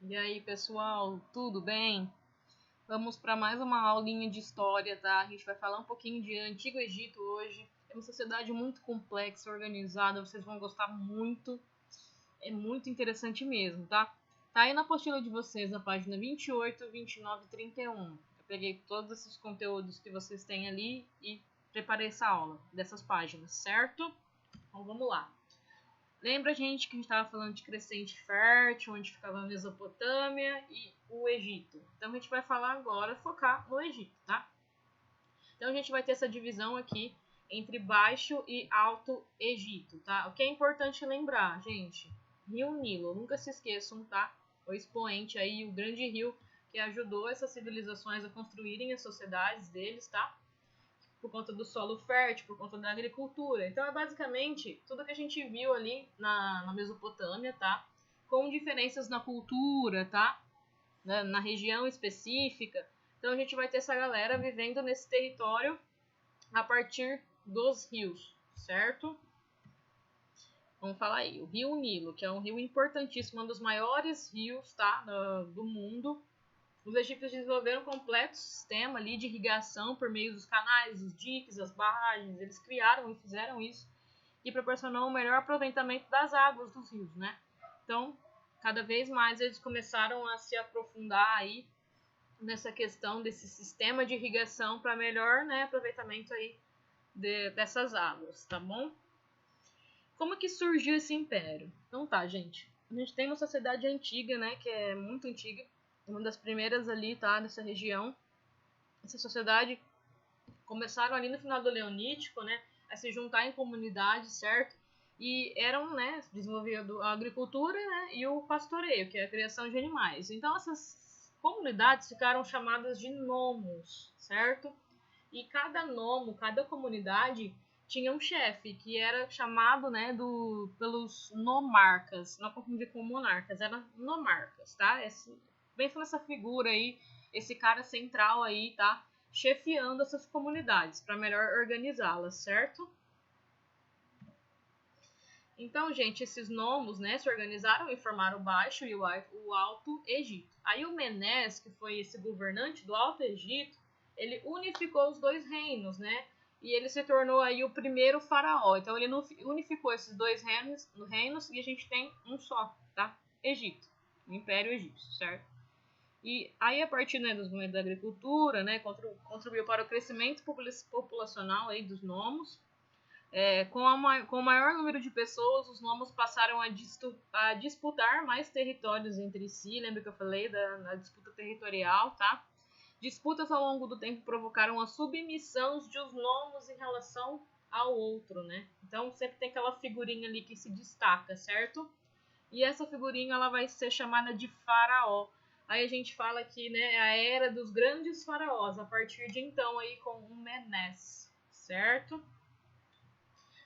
E aí, pessoal, tudo bem? Vamos para mais uma aulinha de história, tá? A gente vai falar um pouquinho de Antigo Egito hoje. É uma sociedade muito complexa, organizada, vocês vão gostar muito. É muito interessante mesmo, tá? Tá aí na apostila de vocês, na página 28, 29 e 31. Eu peguei todos esses conteúdos que vocês têm ali e preparei essa aula dessas páginas, certo? Então vamos lá. Lembra, gente, que a gente estava falando de crescente fértil, onde ficava a Mesopotâmia e o Egito. Então a gente vai falar agora, focar no Egito, tá? Então a gente vai ter essa divisão aqui entre Baixo e Alto Egito, tá? O que é importante lembrar, gente, Rio Nilo, nunca se esqueçam, tá? O expoente aí, o grande rio que ajudou essas civilizações a construírem as sociedades deles, tá? Por conta do solo fértil, por conta da agricultura. Então é basicamente tudo que a gente viu ali na Mesopotâmia, tá? Com diferenças na cultura, tá? Na região específica. Então a gente vai ter essa galera vivendo nesse território a partir dos rios, certo? Vamos falar aí, o Rio Nilo, que é um rio importantíssimo, um dos maiores rios, tá, do mundo. Os egípcios desenvolveram um completo sistema ali de irrigação por meio dos canais, dos diques, das barragens. Eles criaram e fizeram isso e proporcionou um melhor aproveitamento das águas dos rios, né? Então, cada vez mais eles começaram a se aprofundar aí nessa questão desse sistema de irrigação para melhor, né, aproveitamento aí dessas águas, tá bom? Como que surgiu esse império? Então tá, gente. A gente tem uma sociedade antiga, né, que é muito antiga, uma das primeiras ali, tá, dessa região. Essa sociedade começaram ali no final do Neolítico, né, a se juntar em comunidades, certo? E eram, né, desenvolvendo a agricultura, né, e o pastoreio, que é a criação de animais. Então essas comunidades ficaram chamadas de nomos, certo? E cada nomo, cada comunidade tinha um chefe que era chamado, né, pelos nomarcas, não confundir com monarcas, eram nomarcas, tá? Pensa nessa figura aí, esse cara central aí, tá? Chefiando essas comunidades para melhor organizá-las, certo? Então, gente, esses nomos, né, se organizaram e formaram o Baixo e o Alto Egito. Aí o Menes, que foi esse governante do Alto Egito, ele unificou os dois reinos, né? E ele se tornou aí o primeiro faraó. Então ele unificou esses dois reinos e a gente tem um só, tá? Egito, o Império Egípcio, certo? E aí, a partir, né, dos movimentos da agricultura, né, contribuiu para o crescimento populacional aí dos nomos. Com o maior número de pessoas, os nomos passaram a disputar mais territórios entre si. Lembra que eu falei da disputa territorial, tá? Disputas ao longo do tempo provocaram a submissão de os nomos em relação ao outro, né? Então sempre tem aquela figurinha ali que se destaca, certo? E essa figurinha ela vai ser chamada de faraó. Aí a gente fala que, né, a era dos grandes faraós, a partir de então aí com o Menes, certo?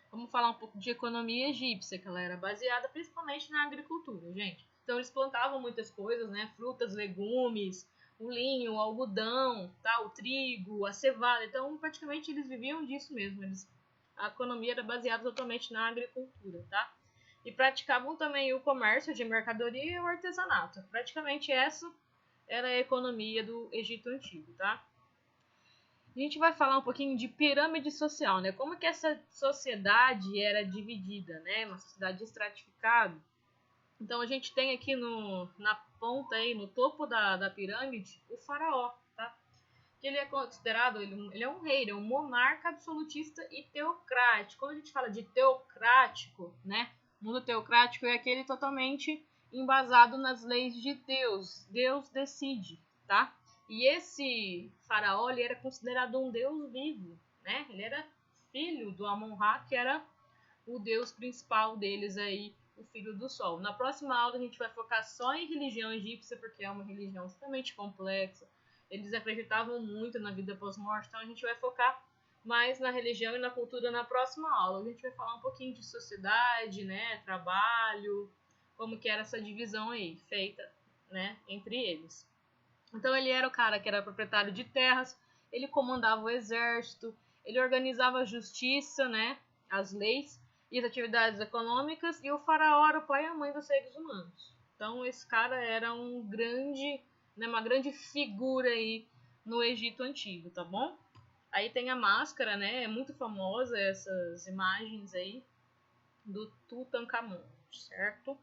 Vamos falar um pouco de economia egípcia, que ela era baseada principalmente na agricultura, gente. Então eles plantavam muitas coisas, né? Frutas, legumes, o linho, o algodão, tá? O trigo, a cevada. Então praticamente eles viviam disso mesmo. A economia era baseada totalmente na agricultura, tá? E praticavam também o comércio de mercadoria e o artesanato. Praticamente essa era a economia do Egito Antigo, tá? A gente vai falar um pouquinho de pirâmide social, né? Como que essa sociedade era dividida, né? Uma sociedade estratificada. Então a gente tem aqui na ponta aí, no topo da pirâmide, o faraó, tá? Que ele é considerado, ele é um rei, ele é um monarca absolutista e teocrático. Quando a gente fala de teocrático, né? O mundo teocrático é aquele totalmente embasado nas leis de Deus. Deus decide, tá? E esse faraó, ele era considerado um deus vivo, né? Ele era filho do Amon-Ra, que era o deus principal deles aí, o filho do sol. Na próxima aula a gente vai focar só em religião egípcia, porque é uma religião extremamente complexa. Eles acreditavam muito na vida pós-morte, então a gente vai focar mais na religião e na cultura na próxima aula. A gente vai falar um pouquinho de sociedade, né, trabalho, como que era essa divisão aí, feita, né, entre eles. Então ele era o cara que era proprietário de terras, ele comandava o exército, ele organizava a justiça, né, as leis e as atividades econômicas, e o faraó era o pai e a mãe dos seres humanos. Então esse cara era uma grande figura aí no Egito Antigo, tá bom? Aí tem a máscara, né? É muito famosa essas imagens aí do Tutankhamon, certo?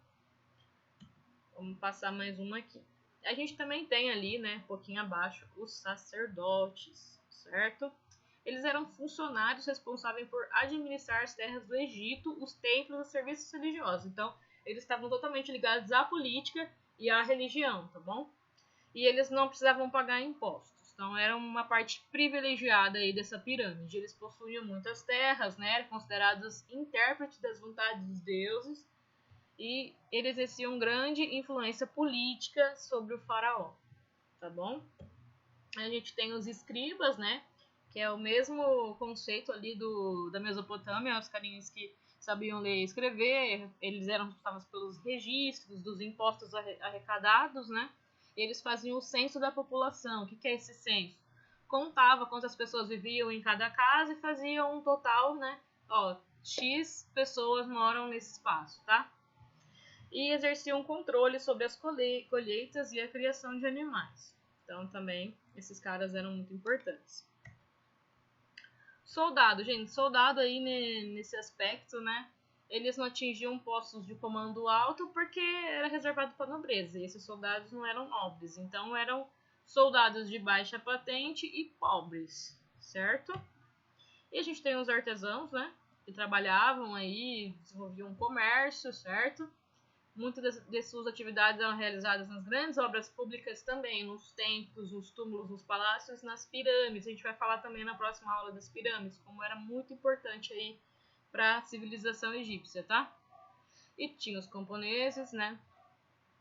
Vamos passar mais uma aqui. A gente também tem ali, né, um pouquinho abaixo, os sacerdotes, certo? Eles eram funcionários responsáveis por administrar as terras do Egito, os templos e os serviços religiosos. Então, eles estavam totalmente ligados à política e à religião, tá bom? E eles não precisavam pagar impostos. Então, era uma parte privilegiada aí dessa pirâmide. Eles possuíam muitas terras, né? Eram considerados intérpretes das vontades dos deuses. E eles exerciam grande influência política sobre o faraó, tá bom? A gente tem os escribas, né? Que é o mesmo conceito ali da Mesopotâmia, os carinhas que sabiam ler e escrever, eles eram responsáveis pelos registros dos impostos arrecadados, né? E eles faziam o censo da população. O que é esse censo? Contava quantas pessoas viviam em cada casa e fazia um total, né? Ó, X pessoas moram nesse espaço, tá? E exerciam controle sobre as colheitas e a criação de animais. Então, também, esses caras eram muito importantes. Soldado, gente, soldado aí nesse aspecto, né? Eles não atingiam postos de comando alto porque era reservado para nobreza. E esses soldados não eram nobres, então eram soldados de baixa patente e pobres, certo? E a gente tem os artesãos, né? Que trabalhavam aí, desenvolviam comércio, certo? Muitas de suas atividades eram realizadas nas grandes obras públicas também, nos templos, nos túmulos, nos palácios, nas pirâmides. A gente vai falar também na próxima aula das pirâmides, como era muito importante aí para a civilização egípcia, tá? E tinha os camponeses, né?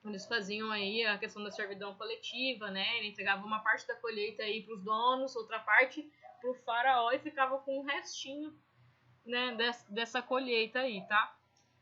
Eles faziam aí a questão da servidão coletiva, né? Ele entregava uma parte da colheita aí para os donos, outra parte para o faraó e ficava com um restinho, né, dessa colheita aí, tá?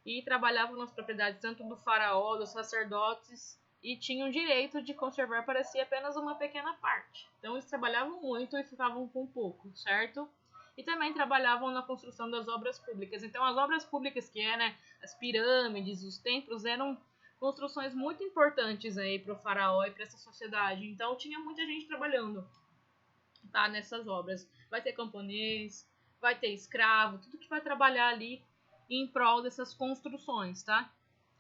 E trabalhavam nas propriedades tanto do faraó, dos sacerdotes, e tinham direito de conservar para si apenas uma pequena parte. Então eles trabalhavam muito e ficavam com pouco, certo? E também trabalhavam na construção das obras públicas. Então as obras públicas, que é, né, as pirâmides, os templos, eram construções muito importantes aí para o faraó e para essa sociedade. Então tinha muita gente trabalhando, tá, nessas obras. Vai ter camponês, vai ter escravo, tudo que vai trabalhar ali em prol dessas construções, tá?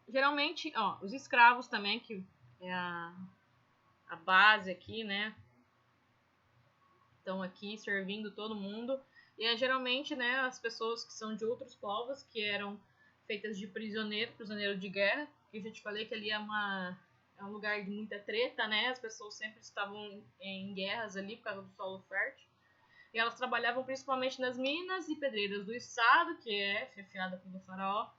Geralmente, ó, os escravos também, que é a base aqui, né? Estão aqui servindo todo mundo. E é geralmente, né, as pessoas que são de outros povos, que eram feitas de prisioneiro de guerra. Que eu já te falei que ali é um lugar de muita treta, né? As pessoas sempre estavam em guerras ali por causa do solo fértil. E elas trabalhavam principalmente nas minas e pedreiras do estado, que é chefiada pelo faraó,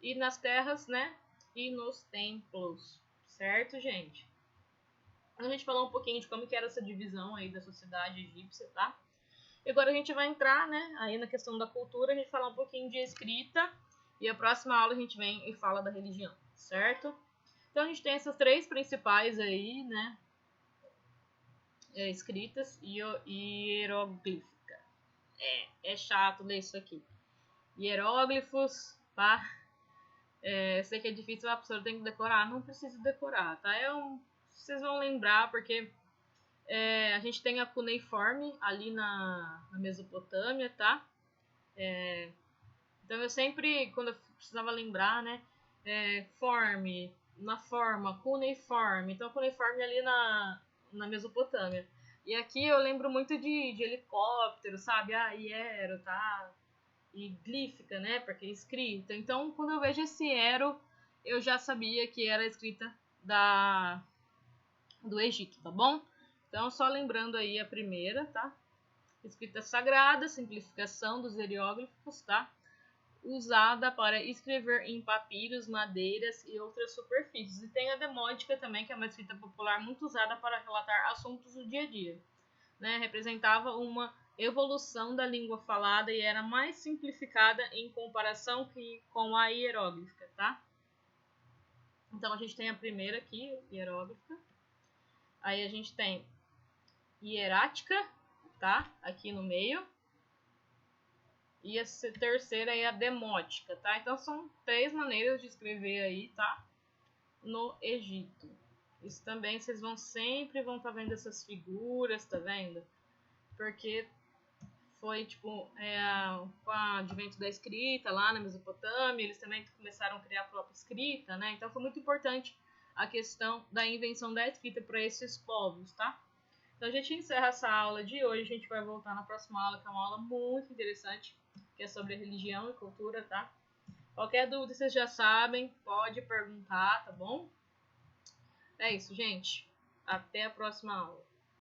e nas terras, né, e nos templos, certo, gente? A gente falou um pouquinho de como que era essa divisão aí da sociedade egípcia, tá? E agora a gente vai entrar, né, aí na questão da cultura, a gente falar um pouquinho de escrita, e a próxima aula a gente vem e fala da religião, certo? Então a gente tem essas três principais aí, né, escritas e hieroglífica. É chato ler isso aqui. Hieróglifos, tá? Eu sei que é difícil, a pessoa tem que decorar. Não precisa decorar, tá? Vocês vão lembrar, porque a gente tem a cuneiforme ali na Mesopotâmia, tá? Então eu sempre, quando eu precisava lembrar, né? Forme, na forma, cuneiforme. Então a cuneiforme ali na Mesopotâmia. E aqui eu lembro muito de helicóptero, sabe? Hiero, tá? E glífica, né? Porque é escrita. Então, quando eu vejo esse Ero, eu já sabia que era escrita do Egito, tá bom? Então, só lembrando aí a primeira, tá? Escrita sagrada, simplificação dos hieróglifos, tá? Usada para escrever em papiros, madeiras e outras superfícies. E tem a demótica também, que é uma escrita popular muito usada para relatar assuntos do dia a dia, né? Representava uma evolução da língua falada e era mais simplificada em comparação com a hieróglifica, tá? Então a gente tem a primeira aqui, hieróglifica. Aí a gente tem hierática, tá? Aqui no meio. E a terceira é a demótica, tá? Então são três maneiras de escrever aí, tá? no Egito. Isso também vocês sempre vão estar vendo essas figuras, tá vendo? Porque foi tipo com o advento da escrita lá na Mesopotâmia, eles também começaram a criar a própria escrita, né? Então foi muito importante a questão da invenção da escrita para esses povos, tá? Então a gente encerra essa aula de hoje, a gente vai voltar na próxima aula, que é uma aula muito interessante, que é sobre religião e cultura, tá? Qualquer dúvida vocês já sabem, pode perguntar, tá bom? É isso, gente. Até a próxima aula.